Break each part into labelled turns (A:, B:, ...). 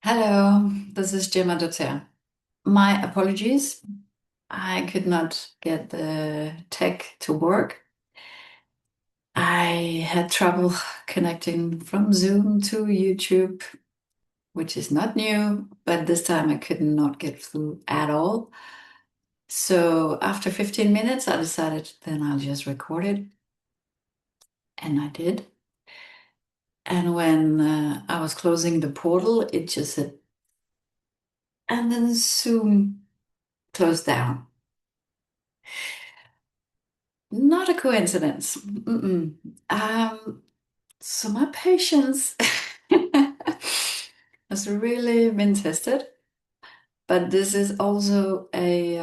A: Hello, this is Gemma Dotter. My apologies. I could not get the tech to work. I had trouble connecting from Zoom to YouTube, which is not new, but this time I could not get through at all. So after 15 minutes, I decided then I'll just record it, and I did. And when I was closing the portal, it just said, and then Zoom closed down. Not a coincidence. Mm-mm. So my patience has really been tested, but this is also a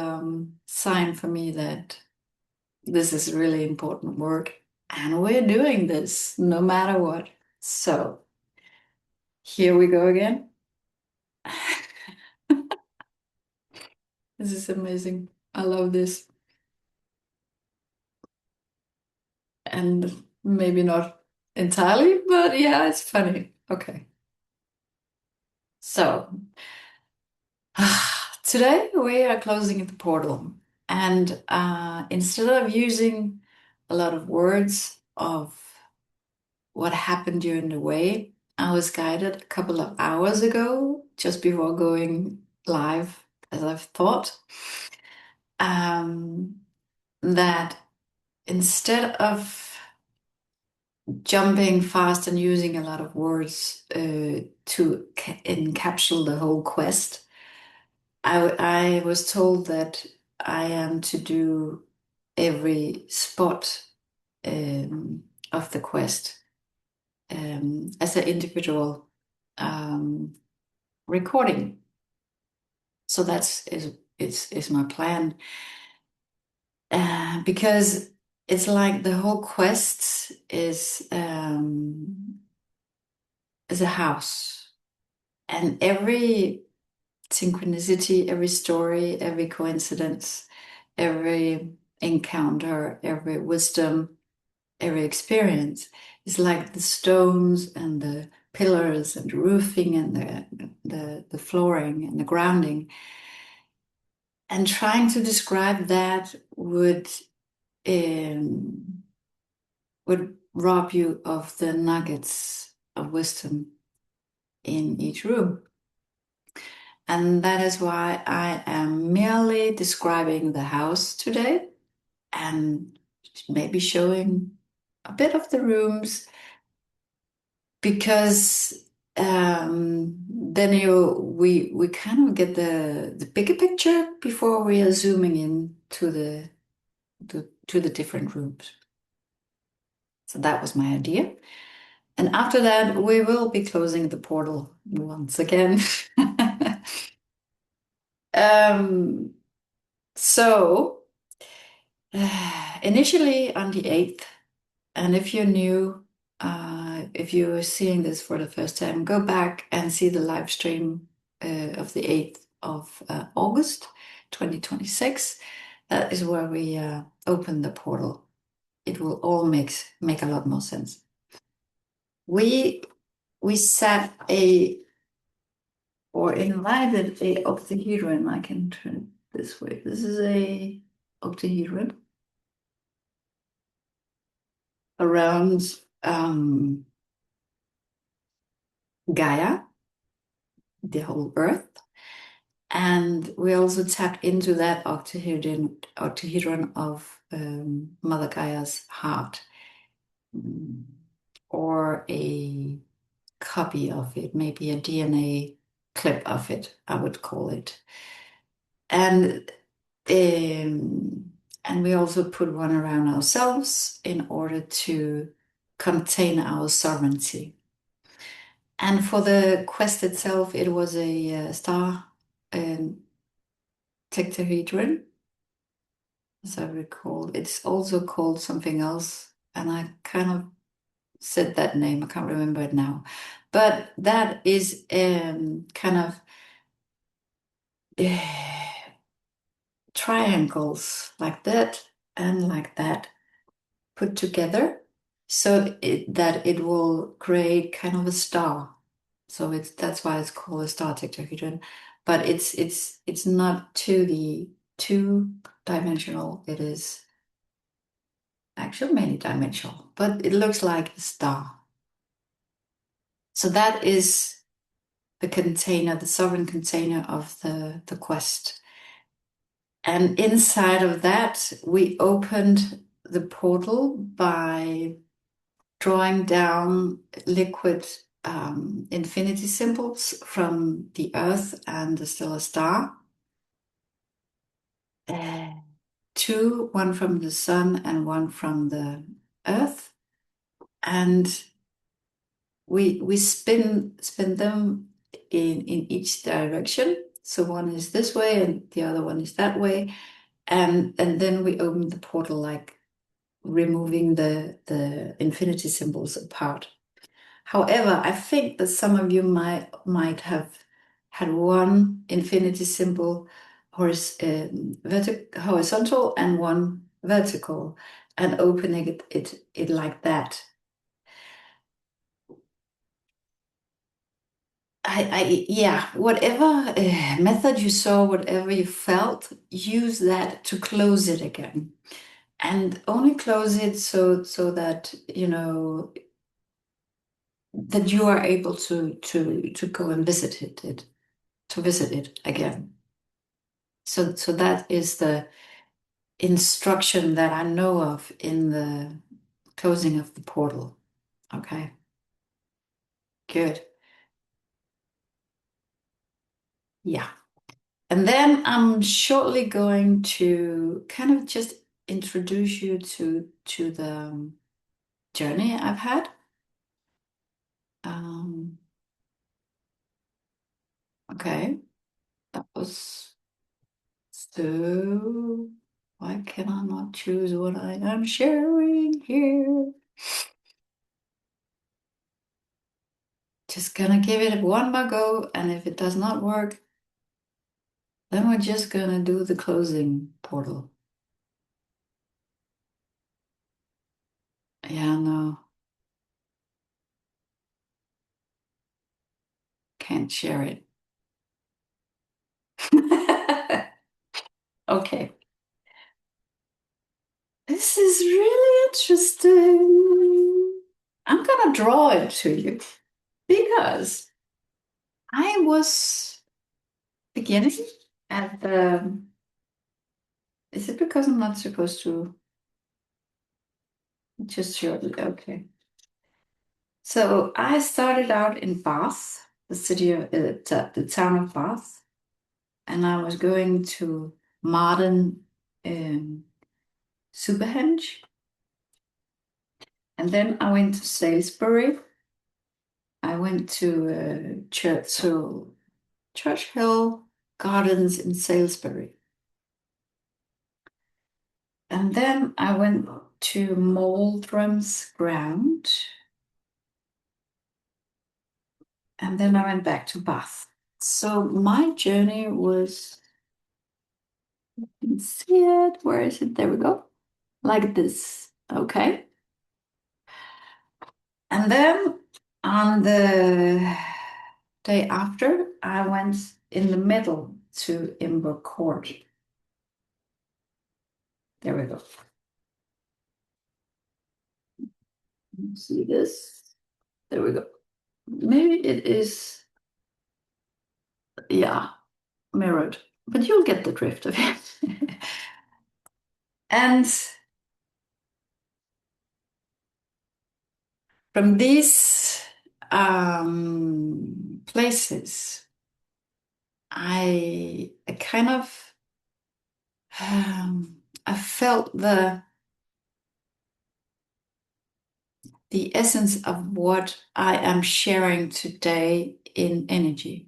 A: sign for me that this is really important work, and we're doing this no matter what. So here we go again. This is amazing. I love this, and maybe not entirely, but yeah, it's funny. Okay, so. Today we are closing the portal, and instead of using a lot of words of what happened during the way, I was guided a couple of hours ago, just before going live, as I've thought, um, that instead of jumping fast and using a lot of words to encapsulate the whole quest. I was told that I am to do every spot of the quest as an individual um, recording. So is my plan because it's like the whole quest is a house, and every synchronicity, every story, every coincidence, every encounter, every wisdom, every experience is like the stones and the pillars and the roofing and the flooring and the grounding. And trying to describe that um, would rob you of the nuggets of wisdom in each room. And that is why I am merely describing the house today and maybe showing a bit of the rooms because then we kind of get the bigger picture before we are zooming in to the different rooms. So that was my idea. And after that, we will be closing the portal once again. Um, so initially on the 8th, and if you're new, if you're seeing this for the first time, go back and see the live stream of the 8th of August 2026. That is where we open the portal. It will all make a lot more sense. We we set a or invited a octahedron. I can turn it this way. This is a octahedron around Gaia, the whole Earth. And we also tap into that octahedron of Mother Gaia's heart, mm, or a copy of it, maybe a DNA clip of it, I would call it. And and we also put one around ourselves in order to contain our sovereignty. And for the quest itself, it was a star um, tetrahedron, as I recall. It's also called something else, and I kind of said that name. I can't remember it now. But that is kind of triangles like that and like that put together so that it will create kind of a star. So it's that's why it's called a star tetrahedron. But it's not two dimensional. It is actually many dimensional, but it looks like a star. So that is the container, the sovereign container of the quest. And inside of that, we opened the portal by drawing down liquid infinity symbols from the Earth and the stellar star. Uh, Two, one from the sun and one from the Earth. And we spin them in each direction. So one is this way and the other one is that way. And then we open the portal like removing the infinity symbols apart. However, I think that some of you might have had one infinity symbol horizontal and one vertical, and opening it like that. Yeah, whatever method you saw, whatever you felt, use that to close it again, and only close it so that you know that you are able to go and it to visit it again. So that is the instruction that I know of in the closing of the portal. Okay, good. Yeah. And then I'm shortly going to kind of just introduce you to the journey I've had. Um, okay, that was so. Why can I not choose what I am sharing here? Just gonna give it one more go, and if it does not work, then we're just gonna do the closing portal. Yeah, no, can't share it. Okay. This is really interesting. I'm gonna draw it to you because I was beginning at the. Is it because I'm not supposed to just show it? Okay. So I started out in Bath, the city of the town of Bath, and I was going to modern um, Superhenge. And then I went to Salisbury. I went to Churchill Gardens in Salisbury. And then I went to Moldrum's Ground. And then I went back to Bath. So my journey was, you can see it. Where is it? There we go. Like this. Okay. And then on the day after, I went in the middle to Imber Court. There we go. See this? There we go. Maybe it is, yeah, mirrored, but you'll get the drift of it. And from these places, I kind of I felt the essence of what I am sharing today in energy.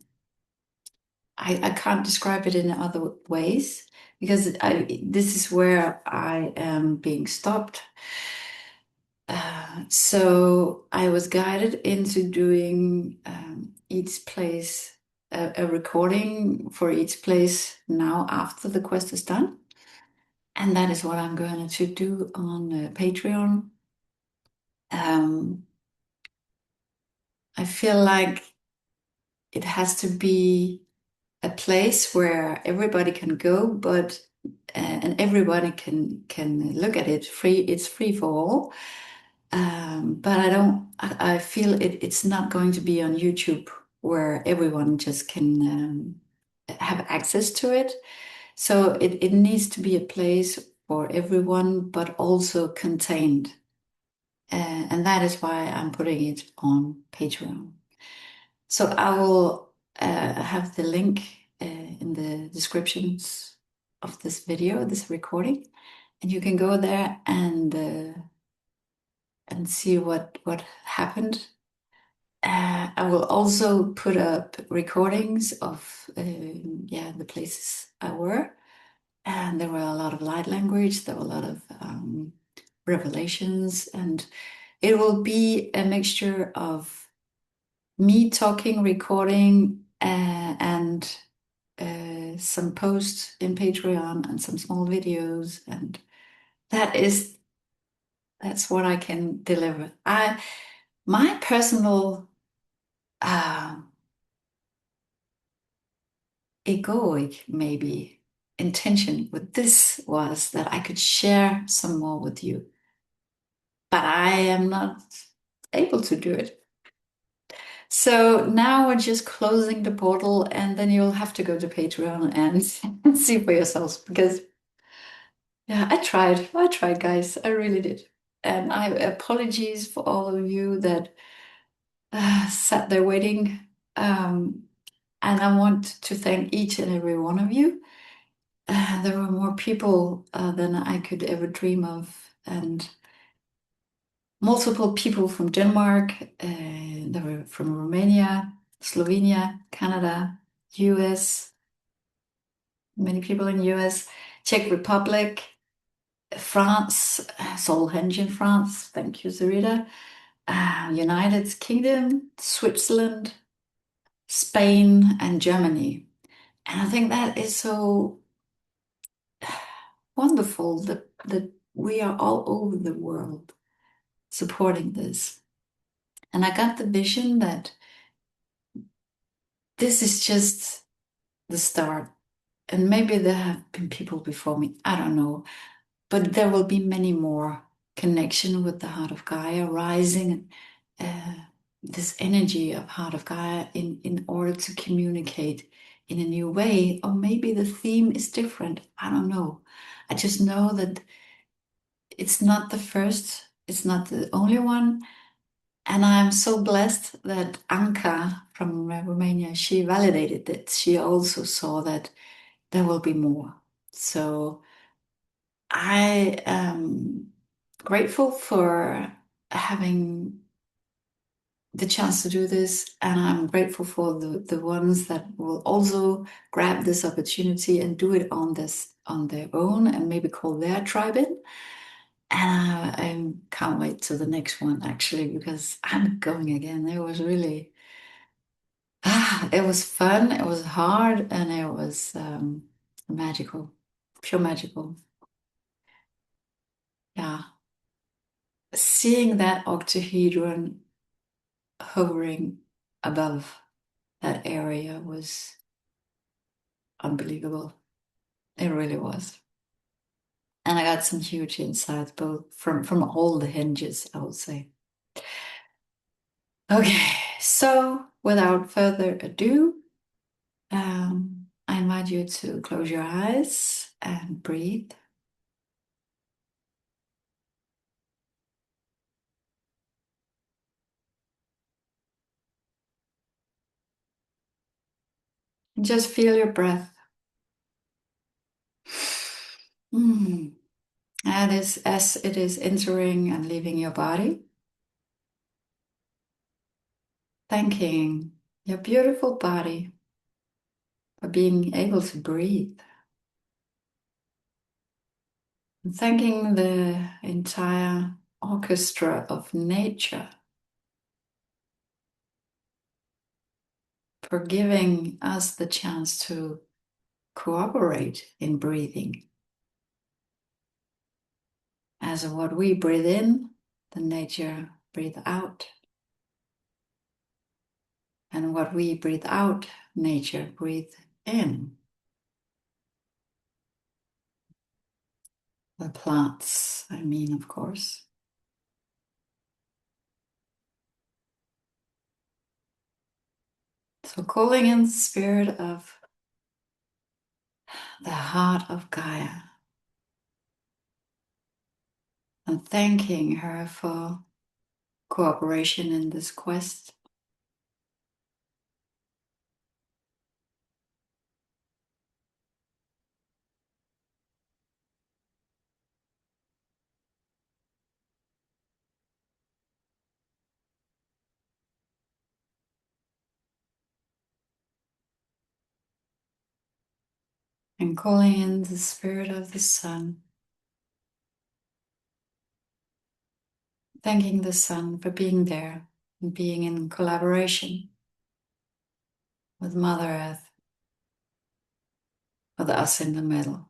A: I can't describe it in other ways because this is where I am being stopped. So I was guided into doing each place, a recording for each place now after the quest is done. And that is what I'm going to do on Patreon. Um, I feel like it has to be a place where everybody can go, but and everybody can look at it free. It's free for all. But I don't. I feel it's not going to be on YouTube where everyone just can have access to it. So it needs to be a place for everyone, but also contained. And that is why I'm putting it on Patreon. So I will have the link in the descriptions of this video, this recording, and you can go there and see what happened. I will also put up recordings of yeah, the places I were, and there were a lot of light language. There were a lot of revelations, and it will be a mixture of me talking, recording, and some posts in Patreon and some small videos, and that is that's what I can deliver. I my personal uh, egoic maybe intention with this was that I could share some more with you, but I am not able to do it. So now we're just closing the portal, and then you'll have to go to Patreon and see for yourselves because yeah, I tried. I tried, guys. I really did. And I apologies for all of you that sat there waiting. Um, and I want to thank each and every one of you. There were more people than I could ever dream of, and multiple people from Denmark. There were from Romania, Slovenia, Canada, US, many people in US, Czech Republic, France, Solhenge in France. Thank you, Zarita. United Kingdom, Switzerland, Spain, and Germany. And I think that is so wonderful that we are all over the world supporting this. And I got the vision that this is just the start. And maybe there have been people before me, I don't know, but there will be many more connection with the heart of Gaia rising, uh, this energy of heart of Gaia in order to communicate in a new way. Or maybe the theme is different. I don't know. I just know that it's not the first, it's not the only one. And I'm so blessed that Anka from Romania, she validated that. She also saw that there will be more. So I am grateful for having the chance to do this, and I'm grateful for the ones that will also grab this opportunity and do it on their own and maybe call their tribe in. And I can't wait to the next one actually because I'm going again. It was really it was fun, it was hard, and it was magical, pure magical. Yeah. Seeing that octahedron hovering above that area was unbelievable. It really was. And I got some huge insights, both from all the hinges, I would say. Okay, so without further ado, I invite you to close your eyes and breathe. And just feel your breath. Mm. And as it is entering and leaving your body, thanking your beautiful body for being able to breathe. And thanking the entire orchestra of nature for giving us the chance to cooperate in breathing. As what we breathe in, the nature breathe out. And what we breathe out, nature breathe in. The plants, I mean, of course. So calling in the spirit of the heart of Gaia and thanking her for cooperation in this quest. And calling in the spirit of the sun, thanking the sun for being there and being in collaboration with Mother Earth, with us in the middle.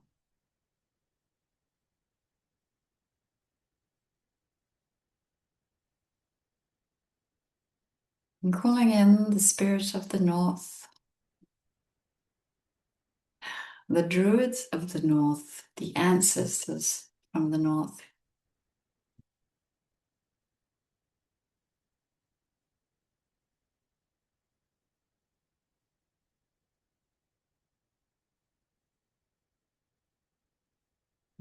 A: And calling in the spirits of the north, the druids of the north, the ancestors from the north.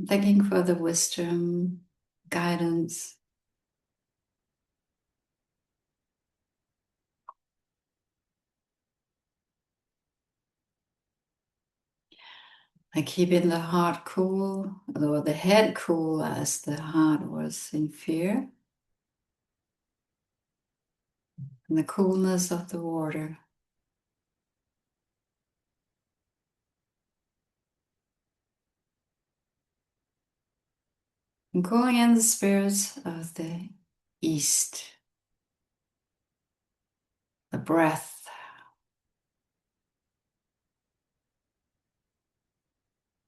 A: Thanking for the wisdom, guidance, like keeping the heart cool, or the head cool as the heart was in fear, and the coolness of the water. And calling in the spirits of the east, the breath,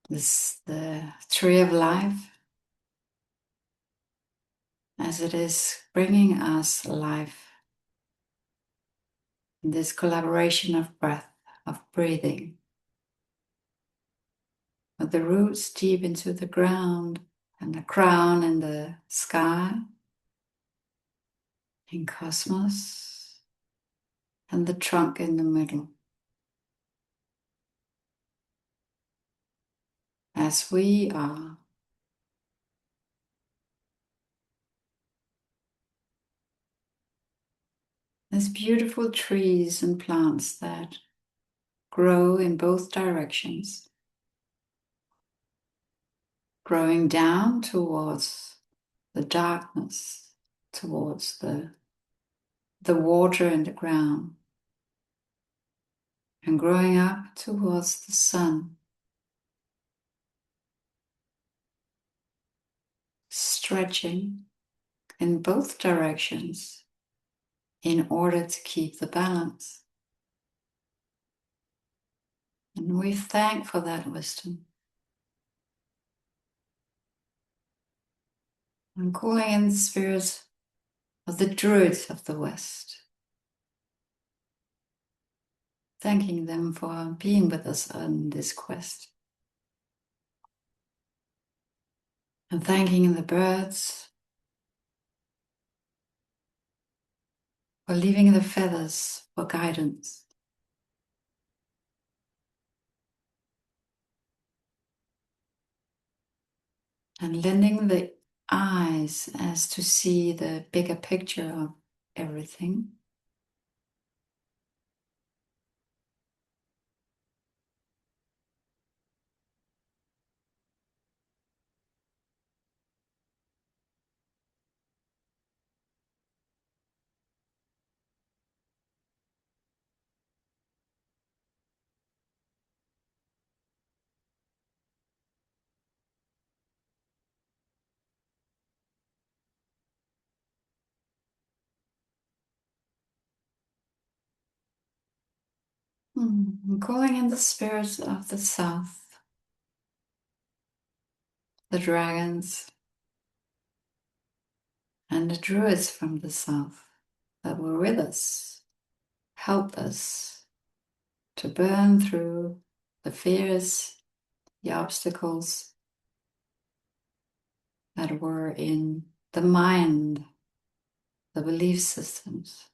A: the tree of life, as it is bringing us life. This collaboration of breath, of breathing, with the roots deep into the ground and the crown in the sky, in cosmos, and the trunk in the middle. As we are, there's beautiful trees and plants that grow in both directions, growing down towards the darkness, towards the water in the ground, and growing up towards the sun, stretching in both directions in order to keep the balance. And we thank for that wisdom. I'm calling in the spirits of the druids of the West, thanking them for being with us on this quest. And thanking the birds for leaving the feathers for guidance. And lending the eyes as to see the bigger picture of everything. I'm calling in the spirits of the south, the dragons, and the druids from the south that were with us, help us to burn through the fears, the obstacles that were in the mind, the belief systems.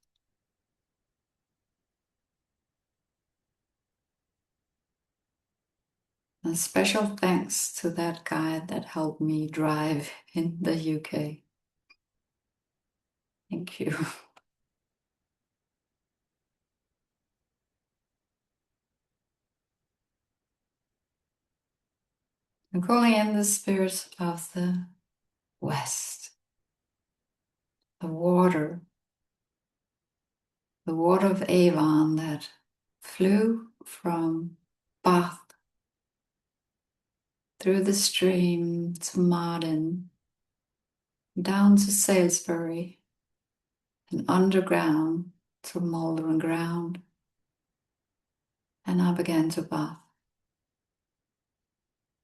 A: And special thanks to that guide that helped me drive in the UK. Thank you. I'm calling in the spirits of the West, the water of Avon that flew from Bath through the stream to Marden, down to Salisbury, and underground to Malvern Ground, and up again to Bath,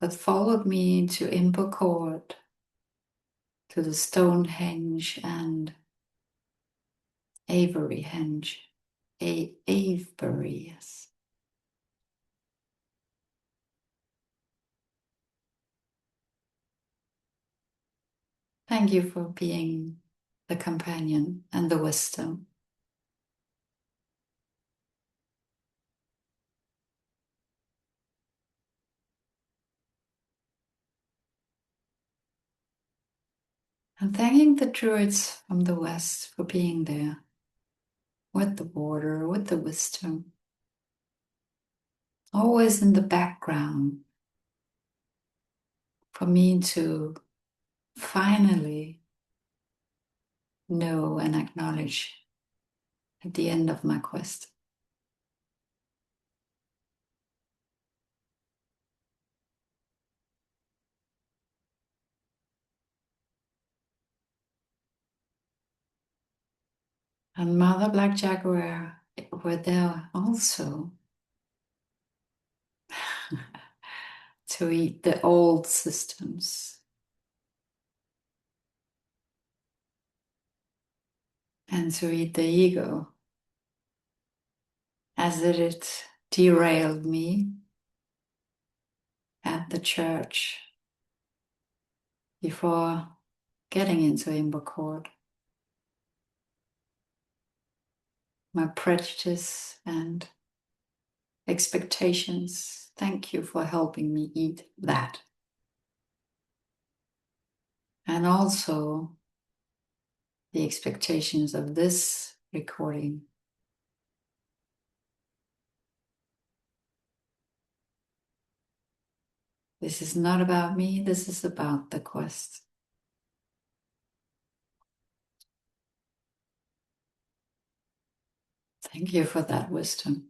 A: that followed me to Imber Court, to the Stonehenge and Avebury Henge. Avebury, yes. Thank you for being the companion and the wisdom. And thanking the druids from the West for being there with the water, with the wisdom, always in the background for me to finally know and acknowledge at the end of my quest. And Mother Black Jaguar were there also to eat the old systems and to eat the ego, as it derailed me at the church before getting into Imber Court. My prejudice and expectations, thank you for helping me eat that. And also the expectations of this recording. This is not about me, this is about the quest. Thank you for that wisdom.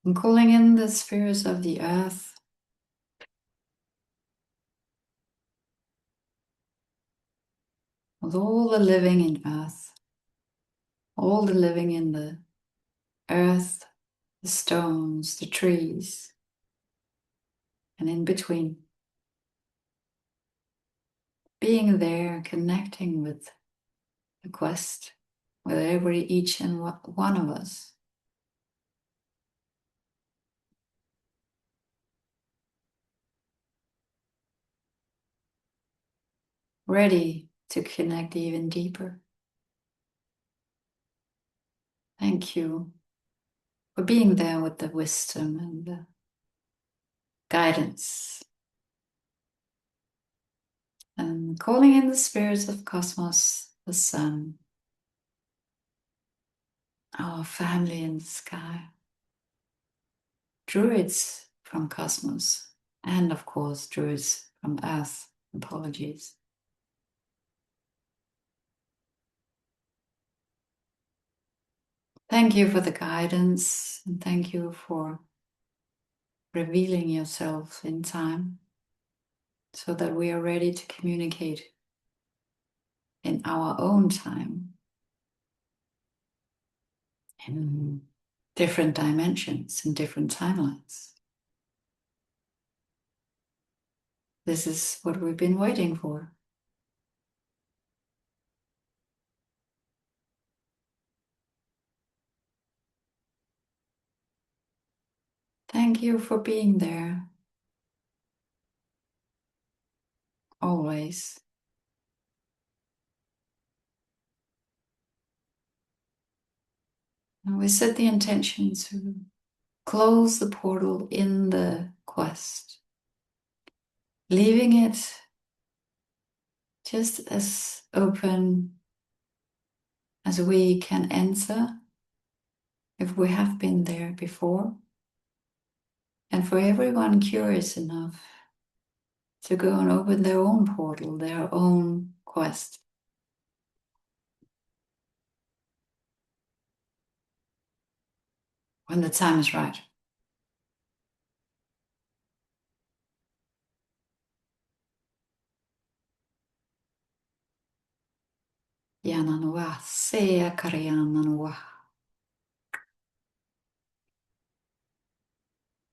A: I'm calling in the spirits of the earth, with all the living in earth, all the living in the earth, the stones, the trees, and in between. Being there, connecting with the quest, with each and one of us. Ready to connect even deeper. Thank you for being there with the wisdom and the guidance. And calling in the spirits of cosmos, the sun, our family in the sky, druids from cosmos, and of course, druids from earth. Apologies. Thank you for the guidance, and thank you for revealing yourself in time so that we are ready to communicate in our own time in different dimensions, in different timelines. This is what we've been waiting for. Thank you for being there, always. And we set the intention to close the portal in the quest, leaving it just as open as we can enter if we have been there before, and for everyone curious enough to go and open their own portal, their own quest. When the time is right. Yananua, Sea Karyananua.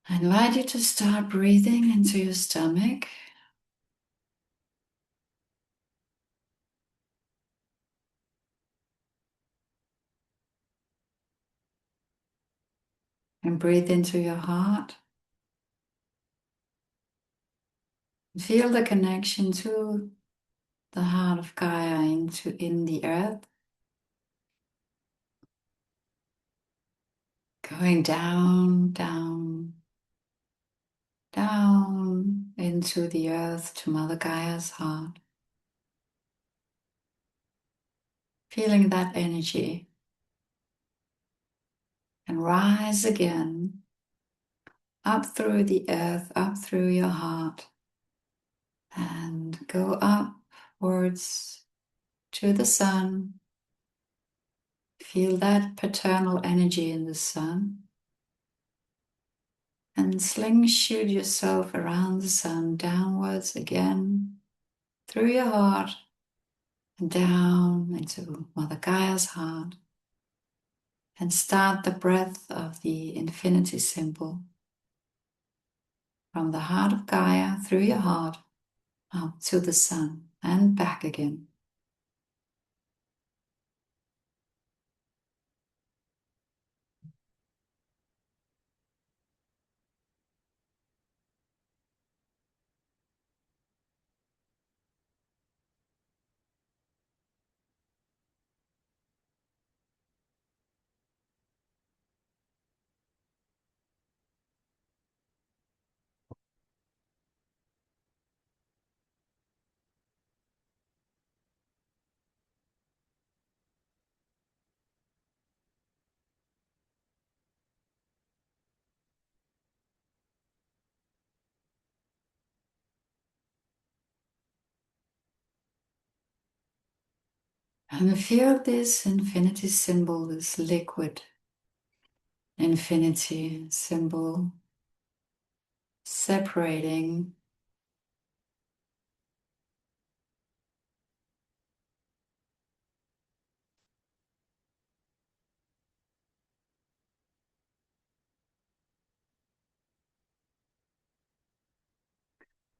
A: I invite you to start breathing into your stomach. And breathe into your heart. Feel the connection to the heart of Gaia in the earth. Going down, down, down into the earth to Mother Gaia's heart. Feeling that energy. And rise again up through the earth, up through your heart. And go upwards to the sun. Feel that paternal energy in the sun. And slingshot yourself around the sun, downwards again, through your heart, and down into Mother Gaia's heart. And start the breath of the infinity symbol from the heart of Gaia through your heart up to the sun and back again. And feel this infinity symbol, this liquid infinity symbol, separating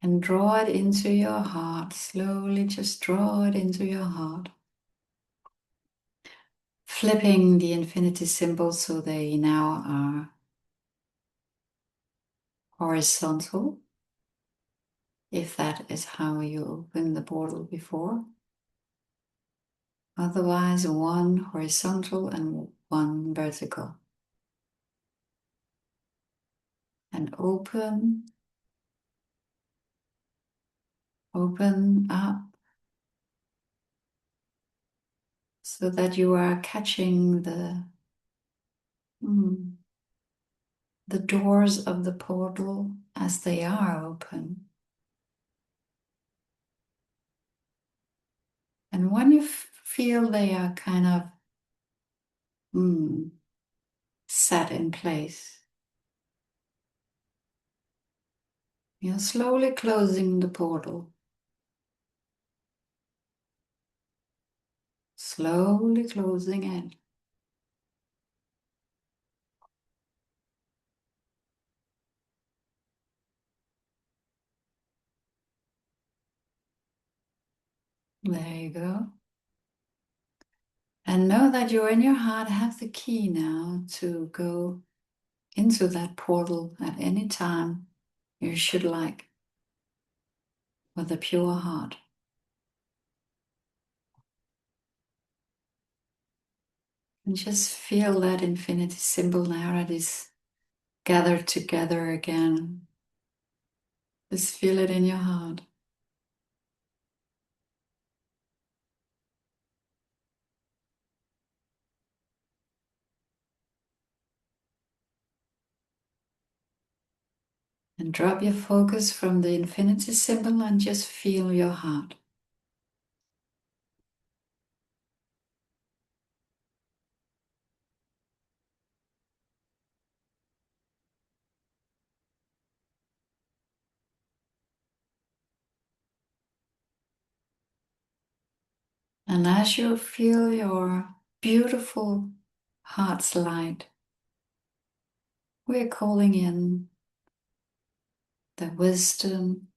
A: and draw it into your heart. Slowly just draw it into your heart. Flipping the infinity symbol so they now are horizontal, if that is how you opened the portal before. Otherwise, one horizontal and one vertical. And open up so that you are catching the doors of the portal as they are open. And when you feel they are kind of set in place, you're slowly closing the portal. Slowly closing it. There you go. And know that you in your heart have the key now to go into that portal at any time you should like, with a pure heart. And just feel that infinity symbol now that is gathered together again. Just feel it in your heart. And drop your focus from the infinity symbol and just feel your heart. And as you feel your beautiful heart's light, we're calling in the wisdom,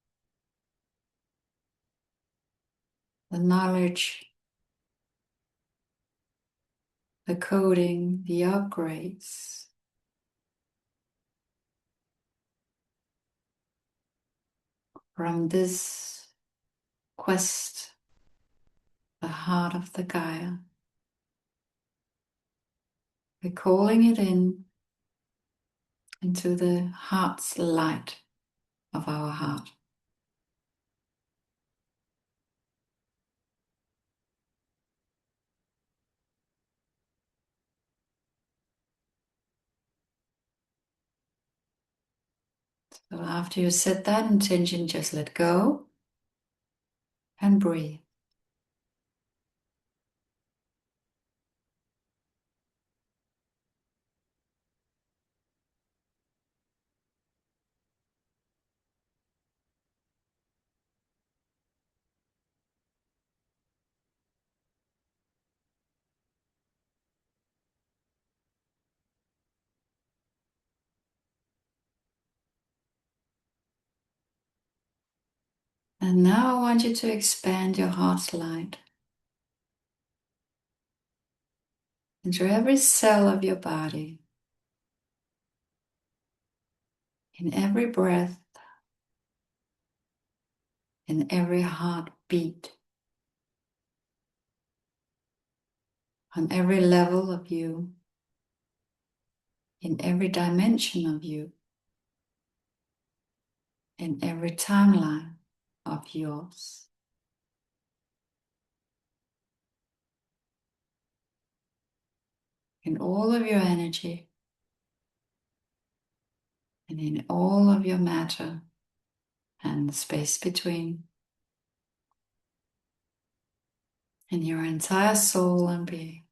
A: the knowledge, the coding, the upgrades from this quest, the heart of the Gaia. We're calling it into the heart's light of our heart. So after you set that intention, just let go and breathe. And now I want you to expand your heart's light into every cell of your body, in every breath, in every heartbeat, on every level of you, in every dimension of you, in every timeline of yours. In all of your energy and in all of your matter and the space between, in your entire soul and being.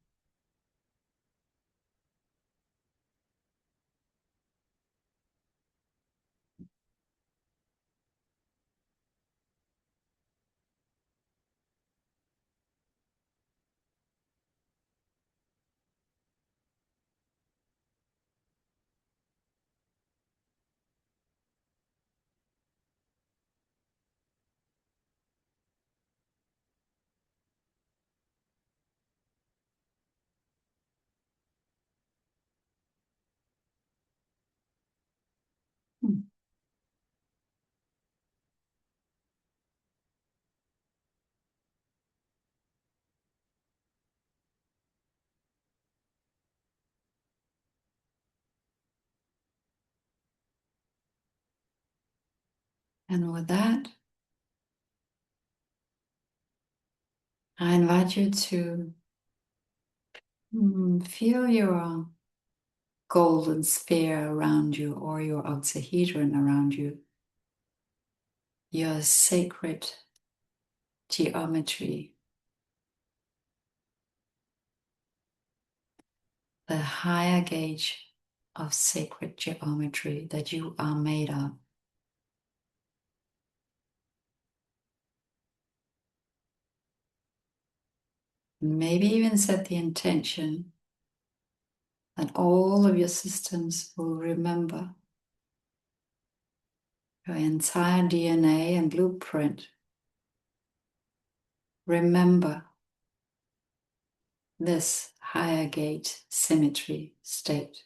A: And with that, I invite you to feel your golden sphere around you or your octahedron around you, your sacred geometry, the higher gauge of sacred geometry that you are made of. Maybe even set the intention that all of your systems will remember your entire DNA and blueprint. Remember this higher gate symmetry state.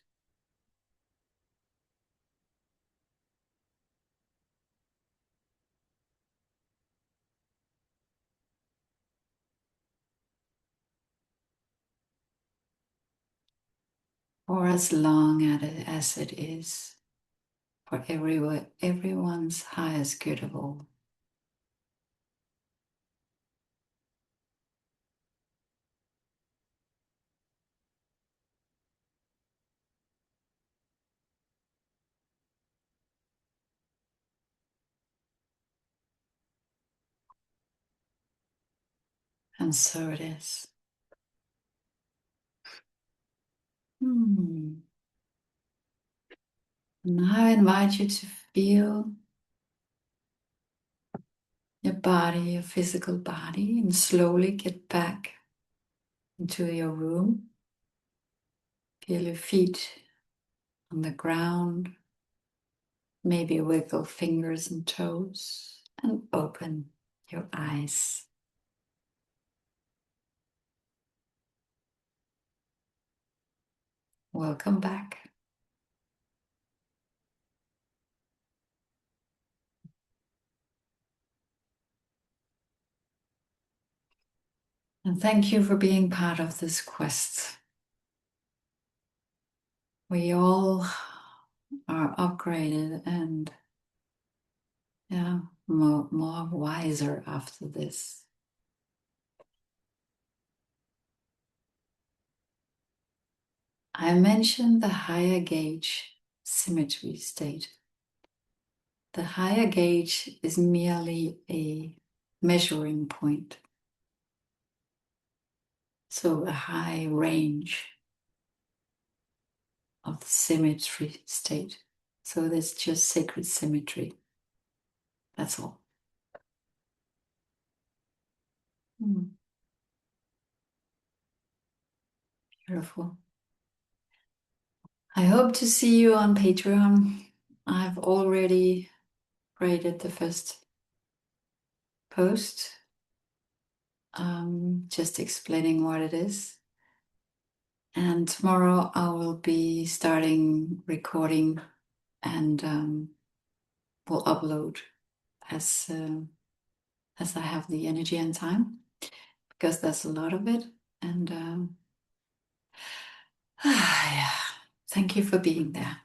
A: or as long as it is for everyone's highest good of all. And so it is. Hmm. Now I invite you to feel your body, your physical body, and slowly get back into your room. Feel your feet on the ground, maybe wiggle fingers and toes, and open your eyes. Welcome back. And thank you for being part of this quest. We all are upgraded and more wiser after this. I mentioned the higher gauge symmetry state. The higher gauge is merely a measuring point. So a high range of the symmetry state. So there's just sacred symmetry. That's all. Beautiful. I hope to see you on Patreon. I've already created the first post, just explaining what it is. And tomorrow I will be starting recording and will upload as I have the energy and time, because that's a lot of it. And yeah, thank you for being there.